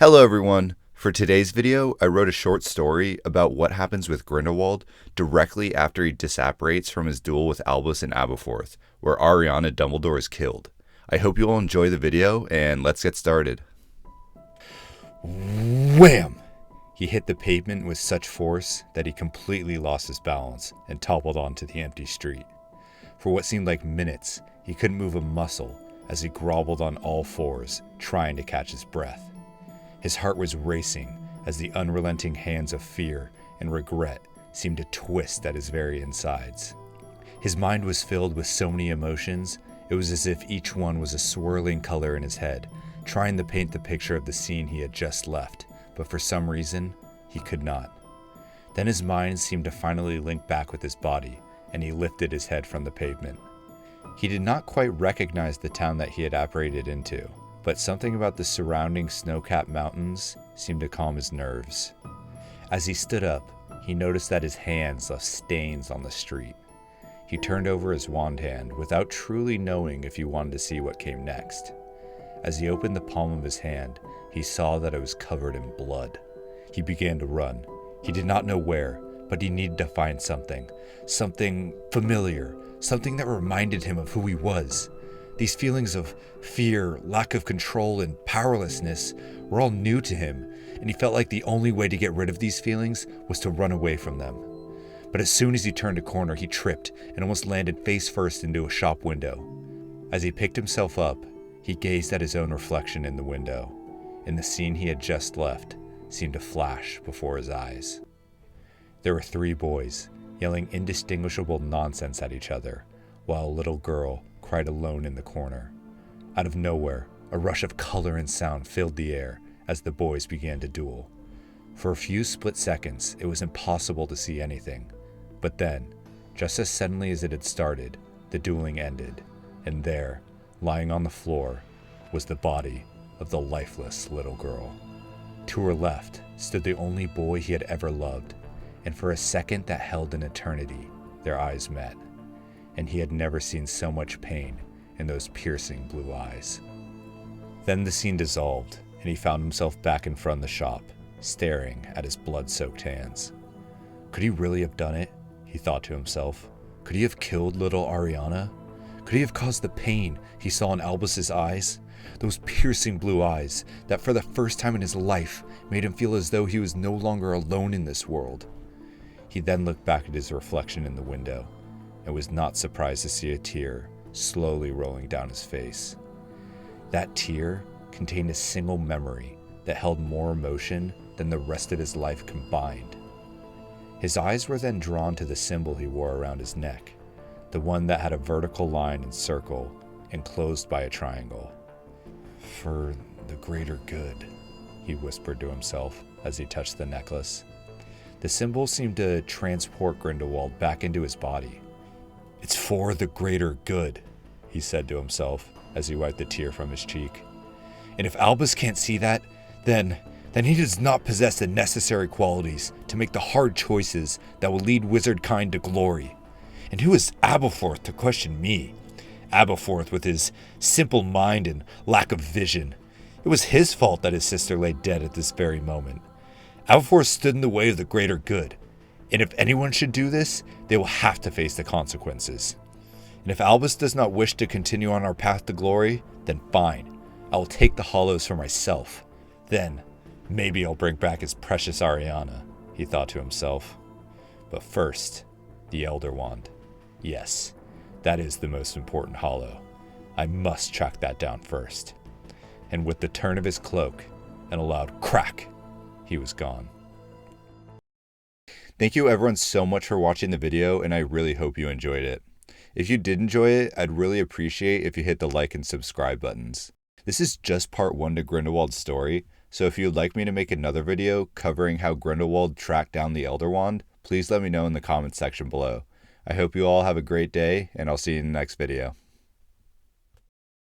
Hello everyone! For today's video, I wrote a short story about what happens with Grindelwald directly after he disapparates from his duel with Albus and Abeforth, where Ariana Dumbledore is killed. I hope you all enjoy the video, and let's get started. Wham! He hit the pavement with such force that he completely lost his balance and toppled onto the empty street. For what seemed like minutes, he couldn't move a muscle as he groveled on all fours, trying to catch his breath. His heart was racing as the unrelenting hands of fear and regret seemed to twist at his very insides. His mind was filled with so many emotions, it was as if each one was a swirling color in his head, trying to paint the picture of the scene he had just left, but for some reason, he could not. Then his mind seemed to finally link back with his body, and he lifted his head from the pavement. He did not quite recognize the town that he had apparated into, but something about the surrounding snow-capped mountains seemed to calm his nerves. As he stood up, he noticed that his hands left stains on the street. He turned over his wand hand without truly knowing if he wanted to see what came next. As he opened the palm of his hand, he saw that it was covered in blood. He began to run. He did not know where, but he needed to find something familiar, something that reminded him of who he was. These feelings of fear, lack of control, and powerlessness were all new to him, and he felt like the only way to get rid of these feelings was to run away from them. But as soon as he turned a corner, he tripped and almost landed face first into a shop window. As he picked himself up, he gazed at his own reflection in the window, and the scene he had just left seemed to flash before his eyes. There were three boys, yelling indistinguishable nonsense at each other, while a little girl cried alone in the corner. Out of nowhere, a rush of color and sound filled the air as the boys began to duel. For a few split seconds, it was impossible to see anything. But then, just as suddenly as it had started, the dueling ended, and there, lying on the floor, was the body of the lifeless little girl. To her left stood the only boy he had ever loved, and for a second that held an eternity, their eyes met. And he had never seen so much pain in those piercing blue eyes. Then the scene dissolved, and he found himself back in front of the shop, staring at his blood-soaked hands. Could he really have done it? He thought to himself. Could he have killed little Ariana? Could he have caused the pain he saw in Albus's eyes? Those piercing blue eyes that for the first time in his life made him feel as though he was no longer alone in this world. He then looked back at his reflection in the window, and was not surprised to see a tear slowly rolling down his face. That tear contained a single memory that held more emotion than the rest of his life combined. His eyes were then drawn to the symbol he wore around his neck, the one that had a vertical line and circle enclosed by a triangle. "For the greater good," he whispered to himself as he touched the necklace. The symbol seemed to transport Grindelwald back into his body. "It's for the greater good," he said to himself as he wiped the tear from his cheek. "And if Albus can't see that, then he does not possess the necessary qualities to make the hard choices that will lead wizard kind to glory. And who is Abeforth to question me? Abeforth with his simple mind and lack of vision. It was his fault that his sister lay dead at this very moment. Abeforth stood in the way of the greater good. And if anyone should do this, they will have to face the consequences. And if Albus does not wish to continue on our path to glory, then fine. I will take the hollows for myself. Then, maybe I'll bring back his precious Ariana," he thought to himself. But first, the Elder Wand. Yes, that is the most important hollow. I must track that down first. And with the turn of his cloak and a loud crack, he was gone. Thank you everyone so much for watching the video, and I really hope you enjoyed it. If you did enjoy it, I'd really appreciate if you hit the like and subscribe buttons. This is just part 1 to Grindelwald's story, so if you'd like me to make another video covering how Grindelwald tracked down the Elder Wand, please let me know in the comments section below. I hope you all have a great day, and I'll see you in the next video.